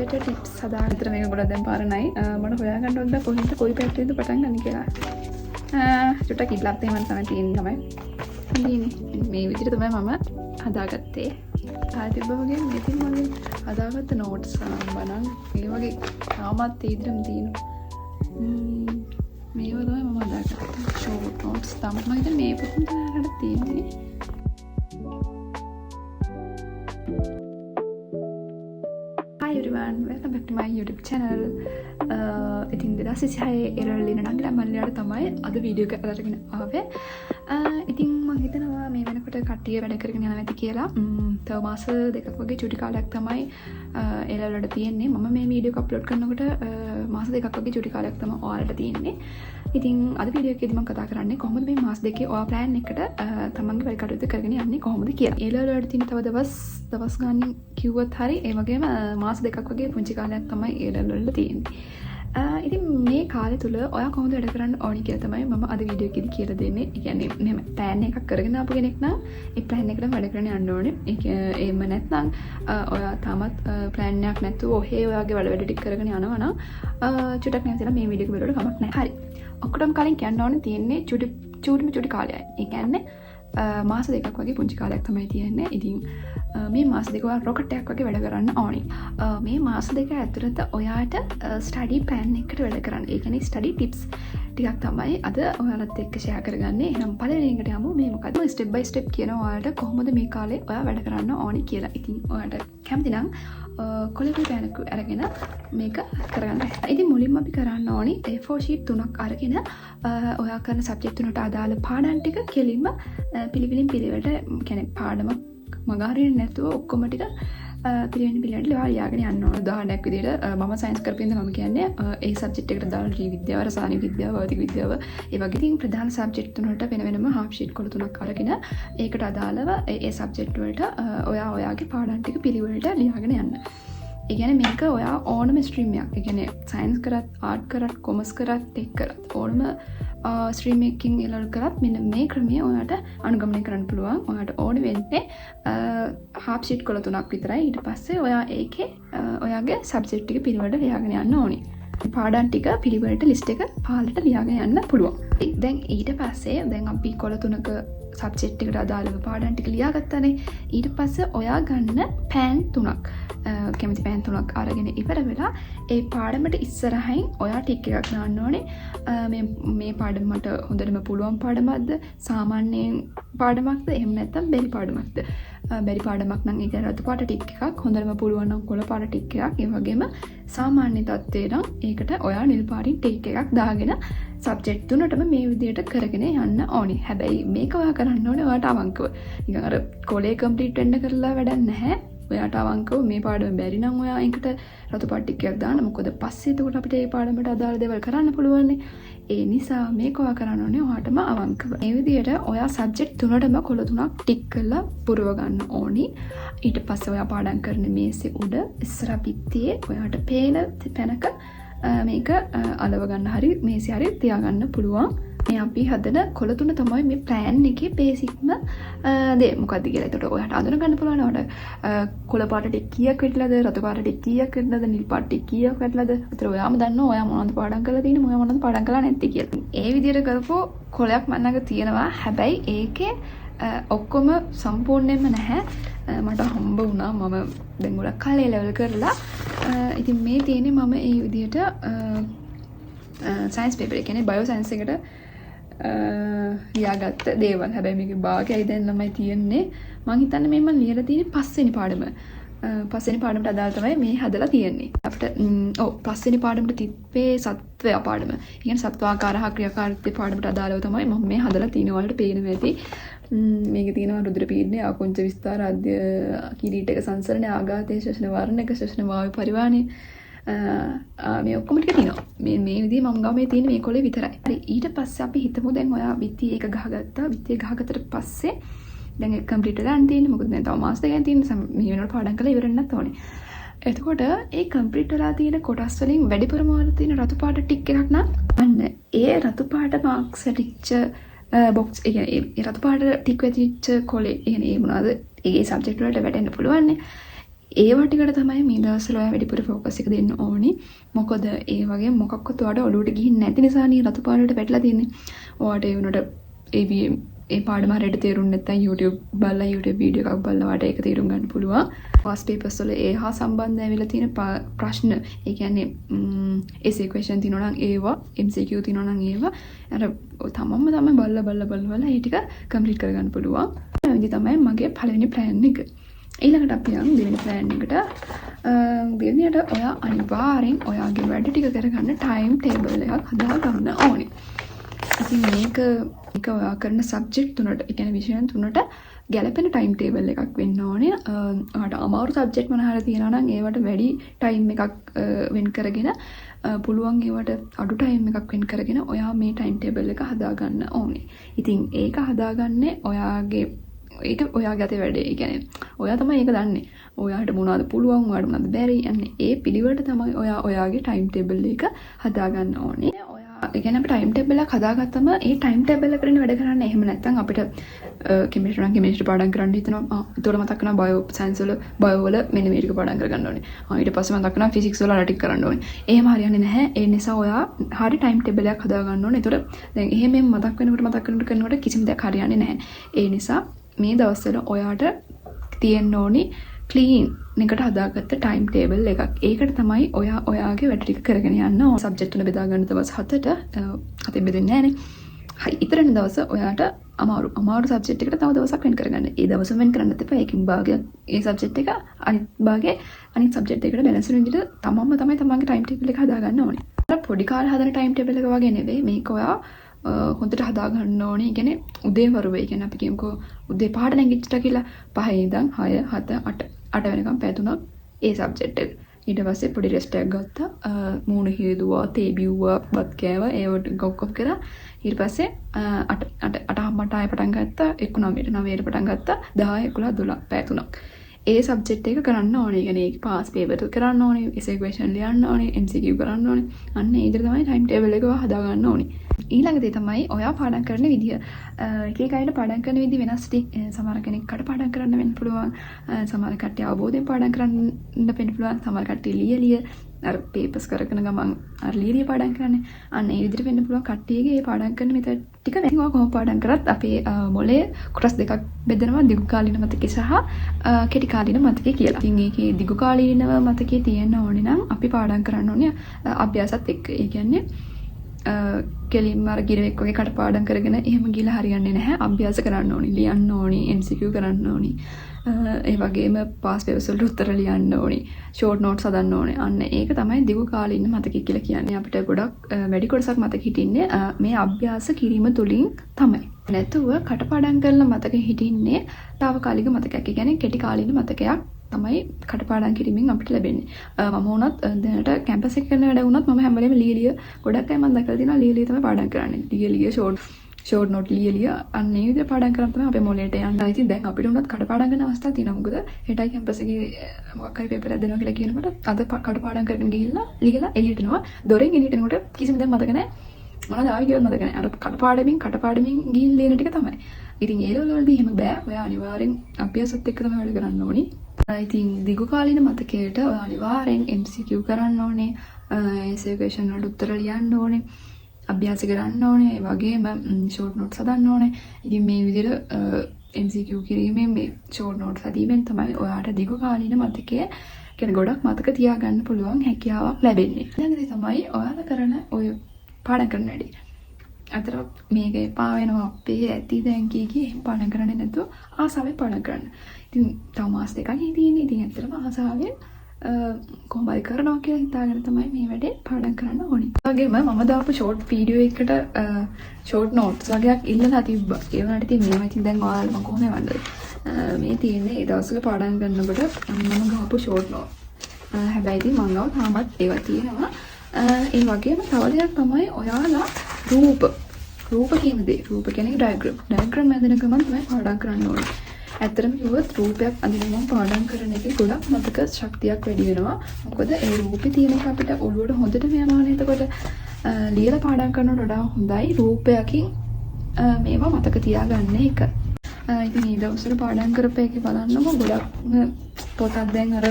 විදියට ටිප්ස් හදාගන්න. විතර මේක ගොඩක් දැන් පාරණයි. මට හොයාගන්න ඕනේ කොහෙන්ද කොයි පැත්තේද පටන් ගන්න කියලා. චුට්ටක් ඉල්ලත් එහෙම තමයි තියෙන්නේ තමයි. ඉතින් මේ විදිහට තමයි මම හදාගත්තේ. ආතිබ්බ වගේ මේකෙන් මම හදාගත්ත නෝට්ස් බලන්න. මේ වගේ තාමත් තීද්‍රම් තියෙනවා. මේව තමයි මම හදාගත්තේ. ෂෝට් නෝට්ස් තමයි. මම හිතන්නේ මේ පොතෙන් තමයි තියෙන්නේ. Hi everyone, welcome back to my YouTube channel. ඉතින් 2026 එරවල ඉන්න නංගිලා මල්ලියාට තමයි අද වීඩියෝ එකක් අරගෙන ආවේ. ඉතින් මම හිතනවා මේ වෙනකොට කට්ටිය වැඩ කරගෙන යනවා ඇති කියලා. තව මාස දෙකක් වගේ චුටි කාලයක් තමයි එරවල වලට තියෙන්නේ. මම මේ වීඩියෝ එක අප්ලෝඩ් කරනකොට මාස දෙකක් වගේ චුටි කාලයක් තමයි ඔයාලට තියෙන්නේ. ඉතින් අද වීඩියෝ එකේදී මම කතා කරන්නේ කොහොමද මේ මාස දෙකේ ඔයා ප්ලෑන් එකට තමන්ගේ වැඩ කටයුතු කරගෙන යන්නේ කොහොමද කියලා. එරවල වලට තියෙන තව දවස් ගානින් කිව්වත් හරි ඒ වගේම මාස දෙකක් වගේ පුංචි කාලයක් තමයි එරවල වල තියෙන්නේ. ඉතින් මේ කාලය තුල ඔයා කොහොමද වැඩ කරන්න ඕනි කියලා තමයි මම අද වීඩියෝ එකේදී කියලා දෙන්නේ. ඒ කියන්නේ මෙහෙම ප්ලෑන් එකක් කරගෙන ආපු කෙනෙක් නම් ඒ ප්ලෑන් එකටම වැඩ කරගෙන යන්න ඕනේ. එහෙම නැත්නම් ඔයා තාමත් ප්ලෑන් එකක් නැතුව ඔහේ ඔයාගේ වැඩ ටික කරගෙන යනවා නම් චුටක් නැතිලා මේ වීඩියෝ එක බලන්න කමක් නැහැ. හරි. ඔක්කොටම කලින් කියන්න ඕනේ තියෙන්නේ චුටි කාලයයි. ඒ කියන්නේ මාස දෙකක් වගේ පුංචි කාලයක් තමයි තියෙන්නේ. ඉතින් මේ මාස දෙක ඔයා රොකට් එකක් වගේ වැඩ කරන්න ඕනි. මේ මාස දෙක ඇතුළත ඔයාට ස්ටඩි ප්ලෑන් එකකට වැඩ කරන්න. ඒ කියන්නේ ස්ටඩි ටිප්ස් ටිකක් තමයි අද ඔයාලත් එක්ක ෂෙයා කරගන්නේ. එහෙනම් පළවෙනි එකට යමු. මේ මොකද ස්ටෙප් බයි ස්ටෙප් කියනවා ඔයාලට කොහොමද මේ කාලේ ඔයා වැඩ කරන්න ඕනි කියලා. ඉතින් ඔයාලට කැමති නම් කොලෙබල් පැනක අරගෙන මේක කරගන්න. ඉතින් මුලින්ම අපි කරන්න ඕනි A4 sheet 3ක් අරගෙන ඔයා කරන සබ්ජෙක්ට් තුනට අදාළ පාඩම් ටික කෙලින්ම පිළිවෙලින් පිළිවෙලට කියන්නේ පාඩම මගහරින්න නැතුව ඔක්කොම ටික පිළිවෙලින් පිළිවෙලට ලියාගෙන යන්න ඕන. උදාහරණයක් විදිහට මම සයන්ස් කරපින්ද මම කියන්නේ ඒ සබ්ජෙක්ට් එකට දාන ජීව විද්‍යාව, රසායනික විද්‍යාව, භෞතික විද්‍යාව ඒ වගේ ඉතින් ප්‍රධාන සබ්ජෙක්ට් තුනට වෙන වෙනම half sheet කොළ තුනක් අරගෙන ඒකට අදාළව ඒ සබ්ජෙක්ට් වලට ඔයා ඔයාගේ පාඩම් ටික පිළිවෙලට ලියාගෙන යන්න. ඒ කියන්නේ මේක ඔයා ඕනම ස්ට්‍රීම් එකක්. ඒ කියන්නේ සයන්ස් කරත්, ආර්ට් කරත්, කොමර්ස් කරත්, ටෙක් කරත් ඕනම ස්ට්‍රීම් එකකින් එලල් කරත් මෙන්න මේ ක්‍රමය ඔයාට අනුගමනය කරන්න පුළුවන්. ඔයාට ඕන වෙන්නේ half sheet කොළ තුනක් විතරයි. ඊට පස්සේ ඔයා ඒකේ ඔයාගේ සබ්ජෙක්ට් ටික පිළිවෙලට ලියාගෙන යන්න ඕනි. පාඩම් ටික පිළිවෙලට ලිස්ට් එක පහළට ලියාගෙන යන්න පුළුවන්. දැන් ඊට පස්සේ දැන් අපි කොළ තුනක සබ්ජෙක්ට් එකට අදාළව පාඩම් ටික ලියාගත්තානේ. ඊට පස්සේ ඔයා ගන්න පෑන් තුනක් කැමති පෑන් තුනක් අරගෙන ඉවර වෙලා ඒ පාඩමට ඉස්සරහින් ඔයා ටික් එකක් දාන්න ඕනේ. මේ පාඩම මට හොඳටම පුළුවන් පාඩමක්ද, සාමාන්‍යයෙන් පාඩමක්ද, එහෙම නැත්නම් බැරි පාඩමක්ද. බැරි පාඩමක් නම් ඒක රතු පාට ටික් එකක්, හොඳටම පුළුවන් නම් කොළ පාට ටික් එකක්, ඒ වගේම සාමාන්‍ය තත්ත්වේ නම් ඒකට ඔයා නිල් පාටින් ටික් එකක් දාගෙන සබ්ජෙක්ට් තුනටම මේ විදිහට කරගෙන යන්න ඕනේ. හැබැයි මේක ඔයා කරන්න ඕනේ ඔයාට අවංකව. නිකන් අර කොලේ කම්ප්ලීට් වෙන්න කරලා වැඩක් නැහැ. ඔයාට අවංකව මේ පාඩම බැරි නම් ඔයා ඒකට රතු පාට ටික් එකක් දාන්න. මොකද පස්සේ එතකොට අපිට මේ පාඩමට අදාළ දේවල් කරන්න පුළුවන්. ඒ නිසා මේක ඔයා කරන්න ඕනේ ඔයාටම අවංකව. මේ විදිහට ඔයා සබ්ජෙක්ට් තුනටම කොළ තුනක් ටික් කරලා පුරව ගන්න ඕනි. ඊට පස්සේ ඔයා පාඩම් කරන මේසේ උඩ ඉස්සර පිටියේ ඔයාට පේන තැනක මේක අලව ගන්න හරි මේසේ හරි තියාගන්න පුළුවන්. මේ අපි හදන කොළ තුන තමයි මේ ප්ලෑන් එකේ බේසික්ම දේ මොකක්ද කියලා. ඒකට ඔයාට අඳුන ගන්න පුළුවන්. ඔයාට කොළ පාට ටික කීයක් වෙట్లද, රතු පාට ටික කීයක් වෙట్లද, නිල් පාට ටික කීයක් වෙట్లද. ඒතර ඔයාම දන්නවා ඔයා මොනවද පාඩම් කරලා තියෙන්නේ, මොනවද පාඩම් කරලා නැත්තේ කියලා. ඒ විදිහට කරපුව කොළයක් මන්නක තියෙනවා. හැබැයි ඒකේ ඔක්කොම සම්පූර්ණයෙන්ම නැහැ. මට හම්බ වුණා මම දැන් ගොඩක් කාලේ ලෙවල් කරලා. ඉතින් මේ තියෙන්නේ මම ඒ විදිහට සයන්ස් පේපර් එක කියන්නේ බයෝ සයන්ස් එකට ලියාගත්ත දේවල්. හැබැයි මේකේ භාගයයි දැන් ළමයි තියෙන්නේ. මම හිතන්නේ මේ මම ලියලා තියෙන්නේ පස්වෙනි පාඩම. පස්වෙනි පාඩමට අදාළ තමයි මේ හදලා තියෙන්නේ. අපිට පස්වෙනි පාඩමට තිබ්බේ සත්වය පාඩම. ඒ කියන්නේ සත්වාකාර හා ක්‍රියාකාරීත්වය පාඩමට අදාළව තමයි මම මේ හදලා තියෙන වලට පේනවා ඇති. මේක තියෙනවා රුධිර පීඩනය, ආකුංච විස්තාර, ආද්‍ය කිරීටක සංසරණය, ආඝාතය, ශ්වසන වර්ණක, ශ්වසන වායු පරිවාහනය මේ ඔක්කොම ටික තියෙනවා. මේ විදිහේ මම ගාව මේ තියෙන මේ කොලේ විතරයි. හරි ඊට පස්සේ අපි හිතමු දැන් ඔයා බිත්ති එක ගහගත්තා. බිත්තිය ගහගත්තට පස්සේ දැන් ඒක කම්ප්ලීට් වෙලා තියෙන්නේ. මොකද දැන් තව මාස දෙකක් තියෙන මේ වෙනකොට පාඩම් කරලා ඉවර වෙන්නත් ඕනේ. එතකොට ඒ කම්ප්ලීට් වෙලා තියෙන කොටස් වලින් වැඩිපුරම වල තියෙන රතු පාට ටික් එකක් නම් අන්න ඒ රතු පාට මාක්ස් ටික්ච බොක්ස් ඒ කියන්නේ රතු පාට ටික් වෙච්ච කොලේ ඒ කියන්නේ ඒ මොනවාද ඒ සබ්ජෙක්ට් වලට වැටෙන්න පුළුවන් නේ. ඒවා ටිකට තමයි මේ දවස්වල ඔයා වැඩිපුර ෆෝකස් එක දෙන්න ඕනි. මොකද ඒ වගේ මොකක්වත් ඔයාට ඔලුවට ගිහින් නැති නිසා නේ රතු පාටට වැටලා තියෙන්නේ. ඔයාට ඒ වුණාට ඒ පාඩම හරියට තේරුම් නැත්නම් YouTube බලලා YouTube වීඩියෝ එකක් බලලා වාට ඒක තේරුම් ගන්න පුළුවන්. past papers වල ඒ හා සම්බන්ධ ඇවිල්ලා තියෙන ප්‍රශ්න, ඒ කියන්නේ essay question තියෙනවා නම් ඒවා, MCQ තියෙනවා නම් ඒවා අර තමන්ම තමයි බලලා ඒ ටික කම්ප්ලීට් කරගන්න පුළුවන්. ඒ විදිහ තමයි මගේ පළවෙනි plan එක. ඊළඟට අපි යමු දෙවෙනි plan එකට. දෙවෙනියට ඔයා අනිවාර්යෙන් ඔයාගේ වැඩ ටික කරගන්න time table එකක් හදා ගන්න ඕනේ. ඉතින් මේක ඔයා කරන සබ්ජෙක්ට් තුනට, ඒ කියන්නේ විෂයන් තුනට ගැලපෙන ටයිම් ටේබල් එකක් වෙන්න ඕනේ. ඔයාට අමාරු සබ්ජෙක්ට් මොන හරි තියෙනවා නම් ඒවට වැඩි ටයිම් එකක් වෙන් කරගෙන පුළුවන් ඒවට අඩු ටයිම් එකක් වෙන් කරගෙන ඔයා මේ ටයිම් ටේබල් එක හදාගන්න ඕනේ. ඉතින් ඒක හදාගන්නේ ඔයාගේ වැඩේ. ඒ කියන්නේ ඔයා තමයි ඒක දන්නේ. ඔයාට මොනවද පුළුවන්, ඔයාට මොනවද බැරි යන්නේ. ඒ පිළිවෙලට තමයි ඔයාගේ ටයිම් ටේබල් එක හදාගන්න ඕනේ. ඒ කියන්නේ අපි ටයිම් ටේබල් එකක් හදාගත්තම ඒ ටයිම් ටේබල් එකකින් වැඩ කරන්න. එහෙම නැත්නම් අපිට කෙමිස්ට්‍රි පාඩම් කරන්න හිතනවා. ඒතකොට මතක් කරනවා බයෝ සයන්ස් වල බයෝ වල මෙන්න මේ ටික පාඩම් කරගන්න ඕනේ. ඊට පස්සේ මතක් කරනවා ෆිසික්ස් වල අර ටික කරන්න ඕනේ. එහෙම හරියන්නේ නැහැ. ඒ නිසා ඔයා හරි ටයිම් ටේබල් එකක් හදාගන්න ඕනේ. ඒතකොට දැන් එහෙම මතක් වෙනකොට කරනකොට කිසිම දෙයක් හරියන්නේ නැහැ. ඒ නිසා මේ දවස්වල ඔයාට තියෙන්න ඕනි ක්ලීන් එකට හදාගත්ත ටයිම් ටේබල් එකක්. ඒකට තමයි ඔයා ඔයාගේ වැඩ ටික කරගෙන යන්න ඕන. සබ්ජෙක්ට් වල බෙදා ගන්න දවස් 7ට හතෙන් බෙදෙන්නේ නැහනේ. හරි, ඊතරන දවස ඔයාට අමාරු සබ්ජෙක්ට් එකට තව දවසක් වෙන් කරගන්න. ඒ දවසම වෙන් කරන්නත් එපා. ඒකින් භාගයක් ඒ සබ්ජෙක්ට් එක අනිත් භාගයේ අනිත් සබ්ජෙක්ට් එකට බැලන්ස් වෙන විදිහට තමයි තමන්ගේ ටයිම් ටේබල් එක හදාගන්න ඕනේ. අර පොඩි කාලේ හදන ටයිම් ටේබල් එක වගේ නෙවෙයි මේක. ඔයා හොඳට හදාගන්න ඕනේ. ඒ කියන්නේ උදේ වරුවේ, ඒ කියන්නේ අපි කියමුකෝ උදේ 5ට නැගිට්ටා කියලා 5 ඉඳන් 6 7 8 වෙනකම් පැය 3ක් ඒ සබ්ජෙක්ට් එක. ඊට පස්සේ පොඩි රෙස්ට් එකක් ගත්තා. මූණ හේදුවා, තේ බිව්වා, බත් කෑවා, ඒවට ගොක්කොක් කරා. ඊට පස්සේ 8 ආයෙ පටන් ගත්තා. 9ට පටන් ගත්තා. 10 11 12 පැය 3ක්. ඒ සබ්ජෙක්ට් එක කරන්න ඕනේ. ඒ කියන්නේ පාස් පේපර් කරන්න ඕනේ, essay question ලියන්න ඕනේ, MCQ කරන්න ඕනේ. අන්න ඒ විදිහට තමයි ටයිම් ටේබල් එක හදාගන්න ඕනේ. ඊළඟ දේ තමයි ඔයා පාඩම් කරන විදිය. එක අයට පාඩම් කරන විදිය වෙනස්. සමහර කෙනෙක්ට පාඩම් කරන්න වෙන්න පුළුවන්. සමහර කට්ටිය අවබෝධයෙන් පාඩම් කරන්න වෙන්න පුළුවන්. සමහර කට්ටිය ලියලිය අර පේපර්ස් කරගෙන ගමන් අර ලියලිය පාඩම් කරන්නේ. අන්න ඒ විදිහට වෙන්න පුළුවන්. කට්ටියගේ පාඩම් කරන මෙතන ටික වෙනවා. කොහොම පාඩම් කරත් අපේ මොලේ කොටස් දෙකක් බෙදෙනවා. දිගු කාලීන මතකේ සහ කෙටි කාලීන මතකේ කියලා. ඉතින් ඒකේ දිගු කාලීනව මතකේ තියෙන්න ඕනේ නම් අපි පාඩම් කරන්න ඕනේ අභ්‍යාසත් එක්ක. ඒ කියන්නේ කෙලින්ම අර ගිරෙක් වගේ කටපාඩම් කරගෙන එහෙම ගිහලා හරියන්නේ නැහැ. අභ්‍යාස කරන්න ඕනි, ලියන්න ඕනි, MCQ කරන්න ඕනි. ඒ වගේම පාස් පේපර්ස් වලට උත්තර ලියන්න ඕනි, ෂෝට් නෝට්ස් හදන්න ඕනේ. අන්න ඒක තමයි දිගු කාලීන මතකය කියලා කියන්නේ. අපිට ගොඩක් වැඩි කොටසක් මතක හිටින්නේ මේ අභ්‍යාස කිරීම තුලින් තමයි. නැතුව කටපාඩම් කරලා මතක හිටින්නේ తాවකාලික මතකයක්. ඒ කියන්නේ කෙටි කාලීන මතකයක් තමයි කටපාඩම් කිරීමෙන් අපිට ලැබෙන්නේ. මම වුණත් දැනට කැම්පස් එකේ කරන වැඩ වුණත් මම හැම වෙලේම ලියලිය ගොඩක් අය මම දැකලා තියෙනවා ලියලිය තමයි පාඩම් කරන්නේ. ලියලිය ෂෝට් නෝට් ලියලිය අන්න ඒ විදිහට පාඩම් කරන් තමයි අපේ මොලේට යන්නේ. ඉතින් දැන් අපිට උනත් කටපාඩම් කරන අවස්ථා තියෙනවා. මොකද හෙටයි කැම්පස් එකේ මොකක් හරි පේපර් එකක් දෙනවා කියලා කියනකොට අද කටපාඩම් කරගෙන ගිහිල්ලා ලියලා එළියට එනවා. දොරෙන් එළියට එනකොට කිසිම දෙයක් මතක නැහැ. මොනවද ආවි කියවත් මතක නැහැ. අර කටපාඩමින් ගිහින් ලියන ටික තමයි. ඉතින් ඒ ලෙවල් වලදී එහෙම බෑ. ඔයා අනිවාර්යෙන් අභ්‍යාසත් එක්ක තමයි වැඩ කරන්න ඕනි. ඉතින් දිගු කාලීන මතකයට ඔයා අනිවාර්යෙන් MCQ කරන්න ඕනේ. essay question වලට උත්තර ලියන්න ඕනේ. අභ්‍යාස කරන්න ඕනේ. ඒ වගේම ෂෝට් නෝට්ස් හදන්න ඕනේ. ඉතින් මේ විදිහට MCQ කිරීමෙන් මේ ෂෝට් නෝට්ස් හදීමෙන් තමයි ඔයාට දිගු කාලීන මතකයේ කියන්නේ ගොඩක් මතක තියාගන්න පුළුවන් හැකියාවක් ලැබෙන්නේ. ඊළඟට තමයි ඔයාලා කරන ඔය පාඩම් කරන වැඩි. අතර මේක එපා වෙනවා අපේ ඇති දැන් කී එහෙම පාඩම් කරන්නේ නැතුව ආසාවෙන් පාඩම් කරන්න. ඉතින් තව මාස දෙකක් තියෙන්නේ. ඉතින් ඇත්තටම ආසාවෙන් කොහොමයි කරනවා කියලා හිතාගෙන තමයි මේ වැඩේ පාඩම් කරන්න ඕනේ. ඒ වගේම මම දාපු ෂෝට් වීඩියෝ එකකට ෂෝට් නෝට්ස් වගේක් ඉල්ලලා තිබ්බා. ඒ වුණාට ඉතින් මේවා ඉතින් දැන් ඔයාලා මම කොහොම වන්දද? මේ තියෙන්නේ ඒ දවස්වල පාඩම් කරනකොට මම ගාපු ෂෝට් නෝට්. හැබැයි ඉතින් මම ගාව තාමත් ඒවා තියෙනවා. ඒ වගේම තව දෙයක් තමයි ඔයාලා රූප කියන දේ. රූප කියන්නේ ඩයග්‍රෑම් හදන ගමන් තමයි පාඩම් කරන්න ඕනේ. ඇත්තටම කිව්වොත් රූපයක් අඳිනවම පාඩම් කරන එකේ ගොඩක් මතක ශක්තියක් වැඩි වෙනවා. මොකද ඒ රූපේ තියෙන එක අපිට ඔළුවට හොඳටම යනවානේ. එතකොට ලියලා පාඩම් කරනවට වඩා හොඳයි රූපයකින් මේවා මතක තියාගන්න එක. ඉතින් ඒ දවස්වල පාඩම් කරපේකේ බලන්නකො ගොඩක් පොතක් දැන් අර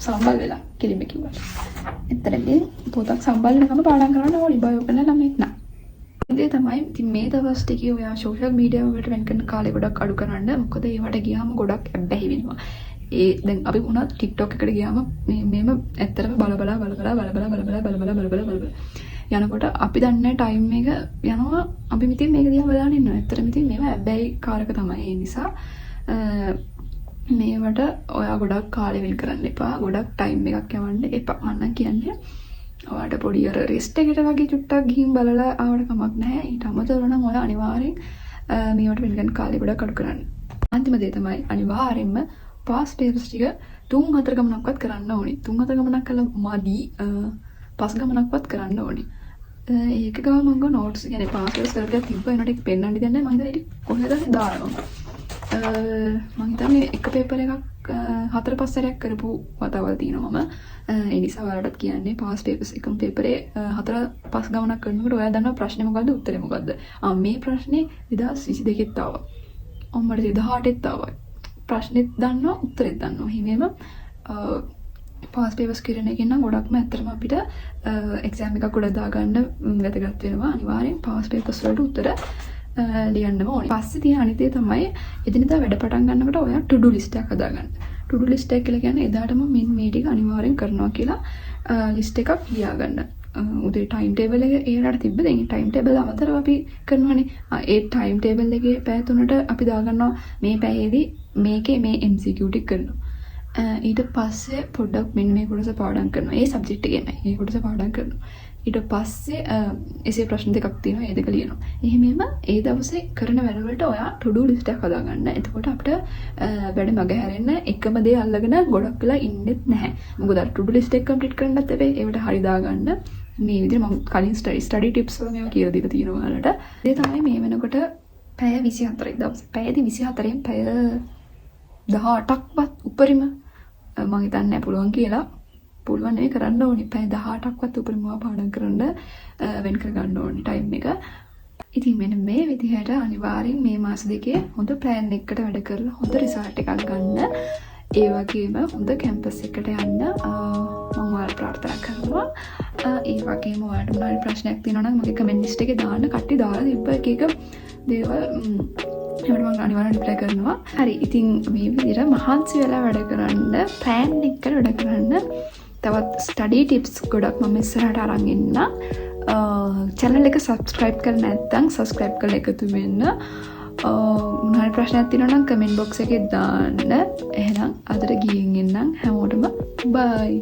සම්බල් වෙලා කිලිම කිව්වට. එතරම්දී පොතක් සම්බල් වෙනකම් පාඩම් කරන්න ඕනි බයෝ කරන ළමෙක් නෑ. ඉතින් තමයි ඉතින් මේ දවස් ටිකේ ඔයා සෝෂල් මීඩියා වලට වෙන් කරන කාලේ ගොඩක් අඩු කරන්න. මොකද ඒවට ගියාම ගොඩක් ඇබ්බැහි වෙනවා. ඒ දැන් අපි වුණත් TikTok එකට ගියාම මේම ඇත්තටම බල යනකොට අපි දන්නේ ටයිම් එක යනවා. අපි ඉතින් මේක දිහා බලන ඉන්නවා. ඇත්තටම ඉතින් මේව ඇබ්බැහි කාරක තමයි. ඒ නිසා මේවට ඔයා ගොඩක් කාලෙ වෙන් කරන්න එපා. ගොඩක් ටයිම් එකක් යවන්න එපා. මම කියන්නේ ඔයාට පොඩි අර රෙස්ට් එකකට වගේ චුට්ටක් ගිහින් බලලා ආවට කමක් නැහැ. ඊට අමතරව නම් ඔයා අනිවාර්යෙන් මේවට වෙන් කරන කාලේ ගොඩක් අඩු කරන්න. අන්තිම දේ තමයි අනිවාර්යෙන්ම පාස් පේපර්ස් ටික 3-4 ගමනක්වත් කරන්න ඕනේ. 3-4 ගමනක් කළා මදි. 5 ගමනක්වත් කරන්න ඕනේ. ඒක ගාව මම ගෝ නෝට්ස් කියන්නේ පාස් පේපර්ස් කරලා තිබ්බ ඒනට ඒක පෙන්නන්න දෙන්නේ නැහැ. මම හිතන්නේ ඒක කොහෙද දානවා. මම හිතන්නේ එක පේපර් එකක් 4-5 සැරයක් කරපු වතාවල් තියෙනවා මම. ඒ නිසා ඔයාලටත් කියන්නේ පාස් පේපර්ස් එකම පේපරේ 4-5 ගමනක් කරනකොට ඔයා දන්නවා ප්‍රශ්නේ මොකද්ද උත්තරේ මොකද්ද. මේ ප්‍රශ්නේ 2022 ත් ආවා. මට 2018 ත් ආවා. ප්‍රශ්නෙත් දන්නවා උත්තරෙත් දන්නවා. හිමේම පාස් පේපර්ස් කරන එකෙන් නම් ගොඩක්ම ඇත්තටම අපිට එක්සෑම් එකක් උඩ දාගන්න වැදගත් වෙනවා. අනිවාර්යෙන් පාස් පේපර්ස් වලට උත්තර ලියන්නම ඕනේ. පස්සේ තියෙන අනිත් දේ තමයි එදිනෙදා වැඩ පටන් ගන්නකොට ඔයා to do list එකක් හදාගන්න. to do list එක කියලා කියන්නේ එදාටම මේ ටික අනිවාර්යෙන් කරනවා කියලා list එකක් ලියාගන්න. උදේ ටයිම් ටේබල් එක ඒකට තිබ්බ. දැන් ඒ ටයිම් ටේබල් අමතරව අපි කරනවානේ. ඒ ටයිම් ටේබල් එකේ පැය 3ට අපි දාගන්නවා මේ පැයේදී මේකේ මේ MCQ ටික කරනවා. ඊට පස්සේ පොඩ්ඩක් මෙන්න මේ කොටස පාඩම් කරනවා. ඒ සබ්ජෙක්ට් එකේමයි. මේ කොටස පාඩම් කරනවා. ඊට පස්සේ එසේ ප්‍රශ්න දෙකක් තියෙනවා. ඒ දෙක ලියනවා. එහෙමම ඒ දවසේ කරන වැඩවලට ඔයා to do list එකක් හදාගන්න. එතකොට අපිට වැඩ මග හැරෙන්න එකම දේ අල්ලගෙන ගොඩක් වෙලා ඉන්නෙත් නැහැ. මොකද අර to do list එක කම්ප්ලීට් කරන්නත් එපේ. ඒවට හරි දාගන්න. මේ විදිහට මම කලින් ස්ටඩි ටිප්ස් වල මේවා කියලා දීලා තියෙනවා ඔයාලට. ඒ තමයි මේ වෙනකොට පැය 24ක් දවසේ. පැයදී 24න් පැය 18ක්වත් උපරිම මම හිතන්නේ පුළුවන් කියලා. පුළුවන් නෙවෙයි කරන්න ඕනේ. පැය 18ක්වත් උපරිමව පාඩම් කරන්න වෙන් කර ගන්න ඕනේ ටයිම් එක. ඉතින් මෙන්න මේ විදිහට අනිවාර්යෙන් මේ මාස දෙකේ හොඳ ප්ලෑන් එකකට වැඩ කරලා හොඳ රිසල්ට් එකක් ගන්න. ඒ වගේම හොඳ කැම්පස් එකකට යන්න මම ඔයාලට ප්‍රාර්ථනා කරනවා. ඒ වගේම ඔයාලට මොනවාරි ප්‍රශ්නයක් තියෙනවා නම් මගේ කමෙන්ට් ලිස්ට් එකේ දාන්න. කට්ටිය දාලා තිබ්බ එක දේවල් ඒවට මම අනිවාර්යෙන් රිප්ලයි කරනවා. හරි. ඉතින් මේ විදිහට මහන්සි වෙලා වැඩ කරන්න, ප්ලෑන් එකකට වැඩ කරන්න. තවත් ස්ටඩි ටිප්ස් ගොඩක් මම ඉස්සරහට අරන් එන්න. channel එක subscribe කරලා නැත්නම් subscribe කරලා එකතු වෙන්න. මොනවාරි ප්‍රශ්නයක් තියෙනවා නම් comment box එකේ දාන්න. එහෙනම් අදට ගිහින් එන්නම්. හැමෝටම bye.